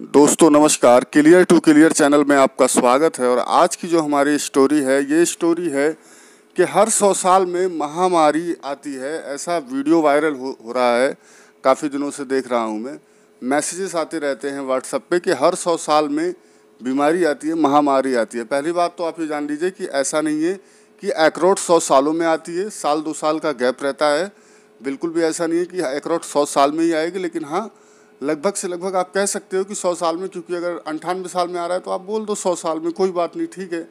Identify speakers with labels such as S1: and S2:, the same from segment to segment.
S1: दोस्तों नमस्कार। Clear to clear channel में आपका स्वागत है। और आज की जो हमारी स्टोरी है, ये स्टोरी है कि हर 100 साल में महामारी आती है। ऐसा वीडियो वायरल हो रहा है, काफ़ी दिनों से देख रहा हूँ मैं। मैसेजेस आते रहते हैं व्हाट्सएप पे कि हर 100 साल में बीमारी आती है, महामारी आती है। पहली बात तो आप ये जान लीजिए कि ऐसा नहीं है कि एक्रोट 100 सालों में आती है, साल 2 साल का गैप रहता है। बिल्कुल भी ऐसा नहीं है कि एक्रोट 100 साल में ही आएगी, लेकिन हाँ लगभग से लगभग आप कह सकते हो कि 100 साल में, क्योंकि अगर 98 साल में आ रहा है तो आप बोल दो 100 साल में, कोई बात नहीं, ठीक है।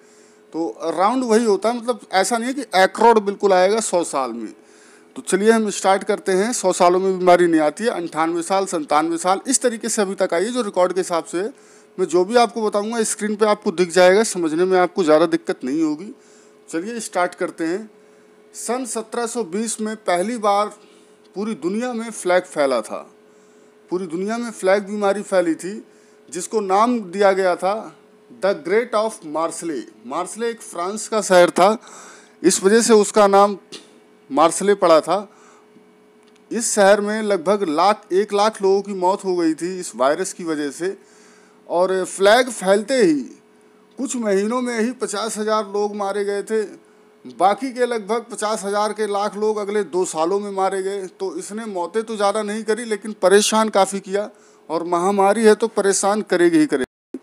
S1: तो राउंड वही होता है, मतलब ऐसा नहीं है कि एक्रोड बिल्कुल आएगा 100 साल में। तो चलिए हम स्टार्ट करते हैं। 100 सालों में बीमारी नहीं आती है, 98 साल, 97 साल, इस तरीके से अभी तक आई है जो रिकॉर्ड के हिसाब से। मैं जो भी आपको बताऊंगा स्क्रीन पे आपको दिख जाएगा, समझने में आपको ज़्यादा दिक्कत नहीं होगी। चलिए स्टार्ट करते हैं। सन 1720 में पहली बार पूरी दुनिया में फ्लैग फैला था। पूरी दुनिया में फ्लैग बीमारी फैली थी, जिसको नाम दिया गया था द ग्रेट ऑफ मार्सले। मार्सले एक फ्रांस का शहर था, इस वजह से उसका नाम मार्सले पड़ा था। इस शहर में लगभग 1 लाख लोगों की मौत हो गई थी इस वायरस की वजह से। और फ्लैग फैलते ही कुछ महीनों में ही 50,000 लोग मारे गए थे। बाकी के लगभग 50,000 के लाख लोग अगले 2 सालों में मारे गए। तो इसने मौतें तो ज़्यादा नहीं करी, लेकिन परेशान काफ़ी किया। और महामारी है तो परेशान करेगी ही करेगी।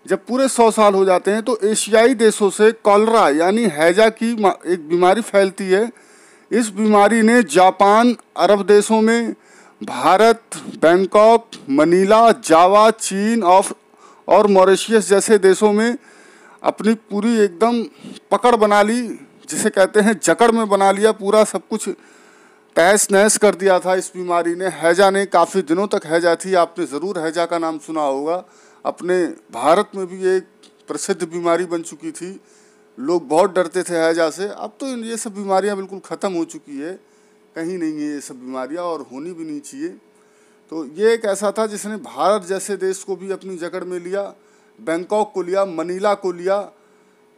S1: जब पूरे 100 साल हो जाते हैं तो एशियाई देशों से कॉलरा यानी हैजा की एक बीमारी फैलती है। इस बीमारी ने जापान, अरब देशों में, भारत, बैंकॉक, मनीला, जावा, चीन और मॉरिशस जैसे देशों में अपनी पूरी एकदम पकड़ बना ली, जिसे कहते हैं जकड़ में बना लिया। पूरा सब कुछ तहस नहस कर दिया था इस बीमारी ने। हैजा ने काफ़ी दिनों तक हैजा थी, आपने ज़रूर हैजा का नाम सुना होगा। अपने भारत में भी एक प्रसिद्ध बीमारी बन चुकी थी, लोग बहुत डरते थे हैजा से। अब तो ये सब बीमारियां बिल्कुल ख़त्म हो चुकी है, कहीं नहीं है ये सब बीमारियां, और होनी भी नहीं चाहिए। तो ये एक ऐसा था जिसने भारत जैसे देश को भी अपनी जकड़ में लिया, बैंकॉक को लिया, मनीला को लिया।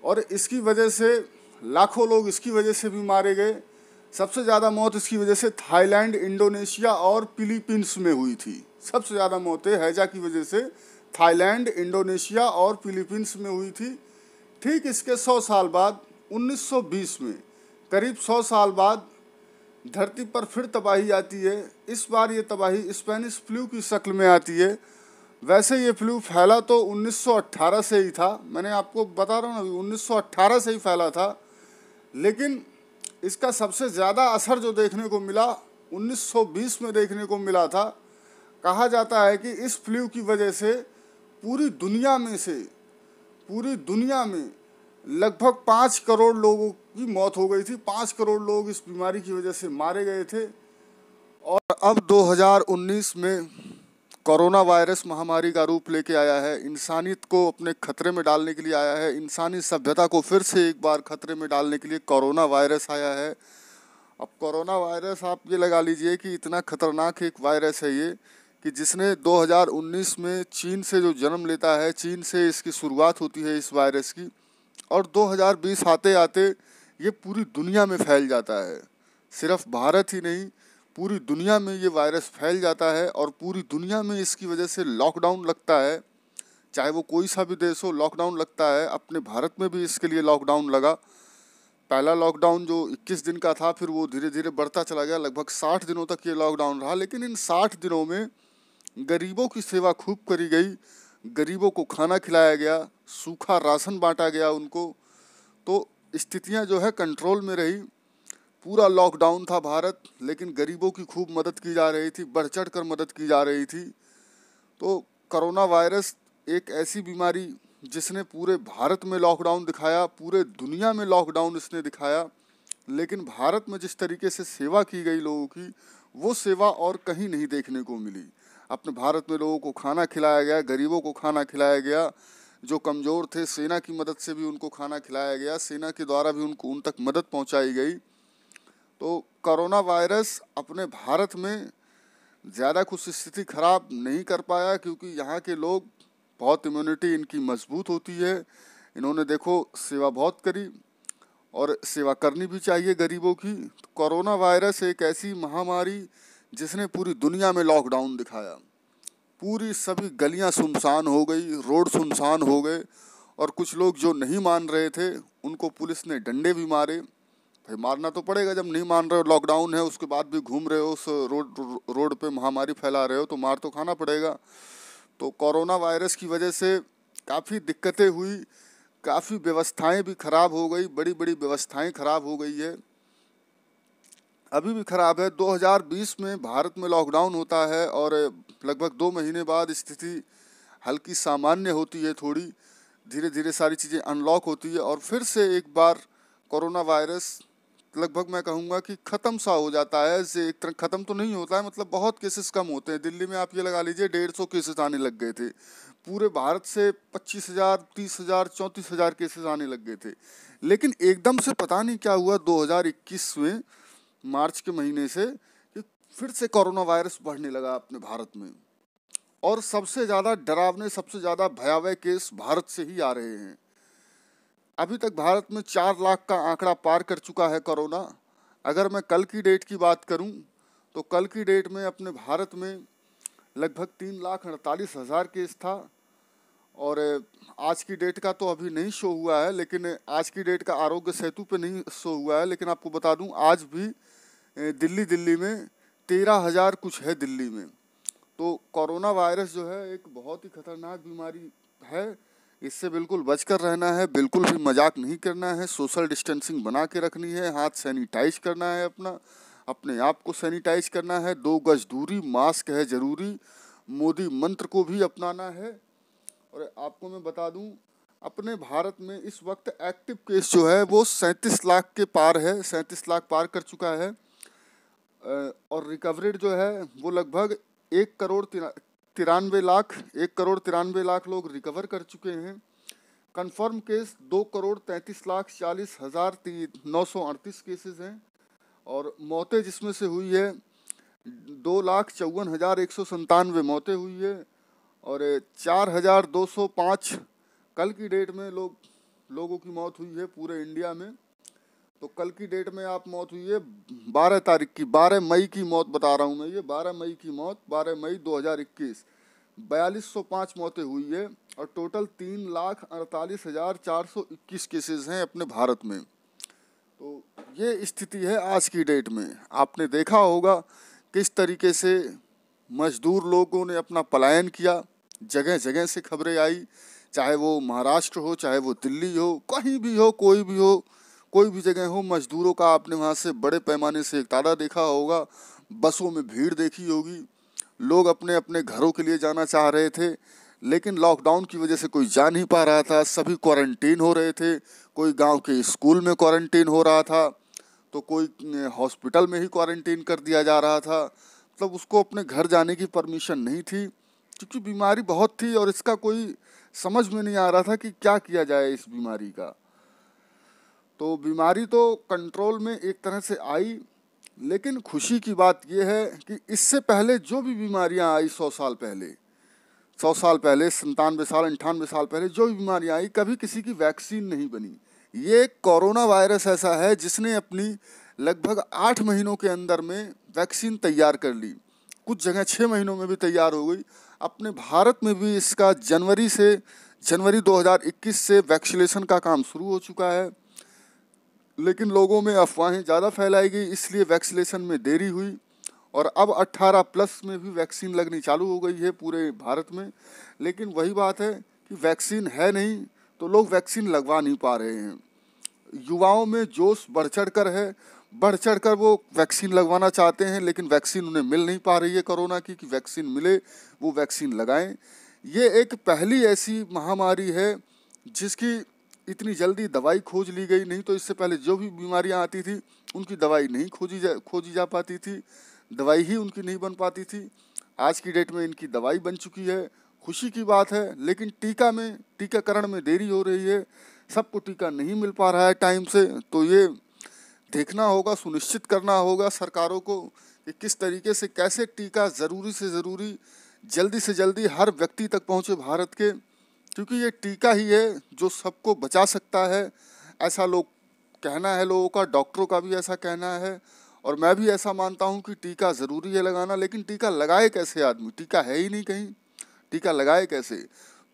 S1: और इसकी वजह से लाखों लोग इसकी वजह से भी मारे गए। सबसे ज़्यादा मौत इसकी वजह से थाईलैंड, इंडोनेशिया और फिलीपींस में हुई थी। सबसे ज़्यादा मौतें हैजा की वजह से थाईलैंड, इंडोनेशिया और फिलीपींस में हुई थी। ठीक इसके 100 साल बाद 1920 में, करीब 100 साल बाद धरती पर फिर तबाही आती है। इस बार ये तबाही स्पेनिश फ्लू की शक्ल में आती है। वैसे ये फ्लू फैला तो 1918 से ही था, मैंने आपको बता रहा हूँ ना, 1918 से ही फैला था। लेकिन इसका सबसे ज़्यादा असर जो देखने को मिला 1920 में देखने को मिला था। कहा जाता है कि इस फ्लू की वजह से पूरी दुनिया में लगभग 5 करोड़ लोगों की मौत हो गई थी। 5 करोड़ लोग इस बीमारी की वजह से मारे गए थे। और अब 2019 में कोरोना वायरस महामारी का रूप लेके आया है, इंसानियत को अपने खतरे में डालने के लिए आया है। इंसानी सभ्यता को फिर से एक बार खतरे में डालने के लिए कोरोना वायरस आया है। अब कोरोना वायरस आप ये लगा लीजिए कि इतना खतरनाक एक वायरस है ये, कि जिसने 2019 में चीन से जो जन्म लेता है, चीन से इसकी शुरुआत होती है इस वायरस की। और 2020 आते आते ये पूरी दुनिया में फैल जाता है। सिर्फ भारत ही नहीं, पूरी दुनिया में ये वायरस फैल जाता है। और पूरी दुनिया में इसकी वजह से लॉकडाउन लगता है, चाहे वो कोई सा भी देश हो, लॉकडाउन लगता है। अपने भारत में भी इसके लिए लॉकडाउन लगा। पहला लॉकडाउन जो 21 दिन का था, फिर वो धीरे धीरे बढ़ता चला गया, लगभग 60 दिनों तक ये लॉकडाउन रहा। लेकिन इन 60 दिनों में गरीबों की सेवा खूब करी गई, गरीबों को खाना खिलाया गया, सूखा राशन बांटा गया उनको। तो स्थितियां जो है कंट्रोल में रही। पूरा लॉकडाउन था भारत, लेकिन गरीबों की खूब मदद की जा रही थी, बढ़ चढ़ कर मदद की जा रही थी। तो कोरोना वायरस एक ऐसी बीमारी जिसने पूरे भारत में लॉकडाउन दिखाया, पूरे दुनिया में लॉकडाउन इसने दिखाया। लेकिन भारत में जिस तरीके से सेवा की गई लोगों की, वो सेवा और कहीं नहीं देखने को मिली। अपने भारत में लोगों को खाना खिलाया गया, गरीबों को खाना खिलाया गया। जो कमज़ोर थे, सेना की मदद से भी उनको खाना खिलाया गया, सेना के द्वारा भी उन तक मदद पहुंचाई गई। तो कोरोना वायरस अपने भारत में ज़्यादा कुछ स्थिति खराब नहीं कर पाया, क्योंकि यहाँ के लोग बहुत, इम्यूनिटी इनकी मजबूत होती है। इन्होंने देखो सेवा बहुत करी, और सेवा करनी भी चाहिए गरीबों की। तो कोरोना वायरस एक ऐसी महामारी जिसने पूरी दुनिया में लॉकडाउन दिखाया। पूरी सभी गलियां सुनसान हो गई, रोड सुनसान हो गए। और कुछ लोग जो नहीं मान रहे थे उनको पुलिस ने डंडे भी मारे। भाई मारना तो पड़ेगा, जब नहीं मान रहे हो, लॉकडाउन है, उसके बाद भी घूम रहे हो उस रोड पे महामारी फैला रहे हो, तो मार तो खाना पड़ेगा। तो कोरोना वायरस की वजह से काफ़ी दिक्कतें हुई, काफ़ी व्यवस्थाएं भी खराब हो गई, बड़ी बड़ी व्यवस्थाएं खराब हो गई है, अभी भी खराब है। 2020 में भारत में लॉकडाउन होता है और लगभग 2 महीने बाद स्थिति हल्की सामान्य होती है, थोड़ी धीरे धीरे सारी चीज़ें अनलॉक होती है और फिर से एक बार कोरोना वायरस लगभग मैं कहूँगा कि ख़त्म सा हो जाता है। से एक तरह ख़त्म तो नहीं होता है, मतलब बहुत केसेस कम होते हैं। दिल्ली में आप ये लगा लीजिए 150 केसेस आने लग गए थे, पूरे भारत से 25,000 30,000 34,000 केसेस आने लग गए थे। लेकिन एकदम से पता नहीं क्या हुआ 2021 में मार्च के महीने से कि फिर से कोरोना वायरस बढ़ने लगा अपने भारत में। और सबसे ज़्यादा डरावने, सबसे ज़्यादा भयावह केस भारत से ही आ रहे हैं। अभी तक भारत में 4 लाख का आंकड़ा पार कर चुका है कोरोना। अगर मैं कल की डेट की बात करूं तो कल की डेट में अपने भारत में लगभग 3,48,000 केस था। और आज की डेट का तो अभी नहीं शो हुआ है, लेकिन आज की डेट का आरोग्य सेतु पे नहीं शो हुआ है, लेकिन आपको बता दूं आज भी दिल्ली में 13,000 कुछ है दिल्ली में। तो कोरोना वायरस जो है एक बहुत ही खतरनाक बीमारी है, इससे बिल्कुल बचकर रहना है, बिल्कुल भी मजाक नहीं करना है, सोशल डिस्टेंसिंग बना के रखनी है, हाथ सैनिटाइज करना है, अपने आप को सैनिटाइज करना है, 2 गज दूरी, मास्क है ज़रूरी, मोदी मंत्र को भी अपनाना है। और आपको मैं बता दूं अपने भारत में इस वक्त एक्टिव केस जो है वो 37 लाख के पार है, 37 लाख पार कर चुका है। और रिकवरीड जो है वो लगभग 1,93,00,000 लोग रिकवर कर चुके हैं। कंफर्म केस 2,33,40,938 केसेस हैं। और मौतें जिसमें से हुई है 2,54,197 मौतें हुई है। और 4,205 कल की डेट में लोगों की मौत हुई है पूरे इंडिया में। तो कल की डेट में आप मौत हुई है 12 तारीख की, 12 मई की मौत बता रहा हूँ मैं, ये 12 मई की मौत, 12 मई 2021 4205 मौतें हुई है। और टोटल 3,48,421 केसेस हैं अपने भारत में। तो ये स्थिति है आज की डेट में। आपने देखा होगा किस तरीके से मजदूर लोगों ने अपना पलायन किया, जगह जगह से खबरें आई, चाहे वो महाराष्ट्र हो, चाहे वो दिल्ली हो, कहीं भी हो, कोई भी जगह हो, मजदूरों का आपने वहाँ से बड़े पैमाने से एक तादाद देखा होगा, बसों में भीड़ देखी होगी। लोग अपने अपने घरों के लिए जाना चाह रहे थे, लेकिन लॉकडाउन की वजह से कोई जा नहीं पा रहा था, सभी क्वारंटीन हो रहे थे। कोई गांव के स्कूल में क्वारंटीन हो रहा था, तो कोई हॉस्पिटल में ही क्वारंटीन कर दिया जा रहा था, मतलब उसको अपने घर जाने की परमिशन नहीं थी, क्योंकि बीमारी बहुत थी और इसका कोई समझ में नहीं आ रहा था कि क्या किया जाए इस बीमारी का। तो बीमारी तो कंट्रोल में एक तरह से आई, लेकिन खुशी की बात यह है कि इससे पहले जो भी बीमारियां आई 100 साल पहले, 97 साल 98 साल पहले जो भी बीमारियां आई, कभी किसी की वैक्सीन नहीं बनी। ये कोरोना वायरस ऐसा है जिसने अपनी लगभग 8 महीनों के अंदर में वैक्सीन तैयार कर ली, कुछ जगह 6 महीनों में भी तैयार हो गई। अपने भारत में भी इसका जनवरी 2021 से वैक्सीनेशन का काम शुरू हो चुका है, लेकिन लोगों में अफवाहें ज़्यादा फैलाई गई, इसलिए वैक्सीनेशन में देरी हुई। और अब 18+ में भी वैक्सीन लगनी चालू हो गई है पूरे भारत में। लेकिन वही बात है कि वैक्सीन है नहीं तो लोग वैक्सीन लगवा नहीं पा रहे हैं। युवाओं में जोश बढ़ चढ़ कर वो वैक्सीन लगवाना चाहते हैं, लेकिन वैक्सीन उन्हें मिल नहीं पा रही है कोरोना की, कि वैक्सीन मिले वो वैक्सीन लगाएं। ये एक पहली ऐसी महामारी है जिसकी इतनी जल्दी दवाई खोज ली गई, नहीं तो इससे पहले जो भी बीमारियां आती थी उनकी दवाई नहीं खोजी जा पाती थी, दवाई ही उनकी नहीं बन पाती थी। आज की डेट में इनकी दवाई बन चुकी है, खुशी की बात है। लेकिन टीकाकरण में देरी हो रही है, सबको टीका नहीं मिल पा रहा है टाइम से। तो ये देखना होगा, सुनिश्चित करना होगा सरकारों को कि किस तरीके से, कैसे टीका ज़रूरी से ज़रूरी, जल्दी से जल्दी हर व्यक्ति तक पहुँचे भारत के, क्योंकि ये टीका ही है जो सबको बचा सकता है, ऐसा कहना है लोगों का, डॉक्टरों का भी ऐसा कहना है। और मैं भी ऐसा मानता हूँ कि टीका ज़रूरी है लगाना, लेकिन टीका लगाए कैसे आदमी, टीका है ही नहीं कहीं। टीका लगाए कैसे।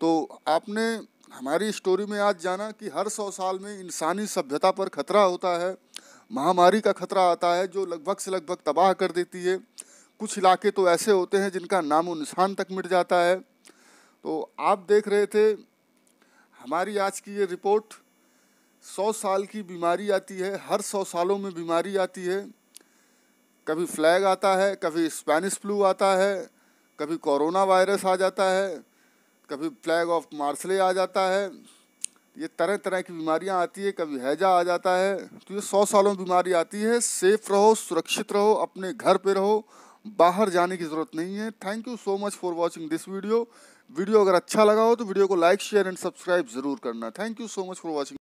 S1: तो आपने हमारी स्टोरी में आज जाना कि हर 100 साल में इंसानी सभ्यता पर खतरा होता है, महामारी का खतरा आता है जो लगभग से लगभग तबाह कर देती है। कुछ इलाके तो ऐसे होते हैं जिनका नामो निशान तक मिट जाता है। तो आप देख रहे थे हमारी आज की ये रिपोर्ट। 100 साल की बीमारी आती है, हर 100 सालों में बीमारी आती है। कभी फ्लैग आता है, कभी स्पेनिश फ्लू आता है, कभी कोरोना वायरस आ जाता है, कभी फ्लैग ऑफ मार्सले आ जाता है। ये तरह तरह की बीमारियां आती है, कभी हैजा आ जाता है। तो ये 100 सालों में बीमारी आती है। सेफ रहो, सुरक्षित रहो, अपने घर पे रहो, बाहर जाने की ज़रूरत नहीं है। Thank you so much for watching this video. Video अगर अच्छा लगा हो तो वीडियो को लाइक शेयर एंड सब्सक्राइब ज़रूर करना। Thank you so much for watching.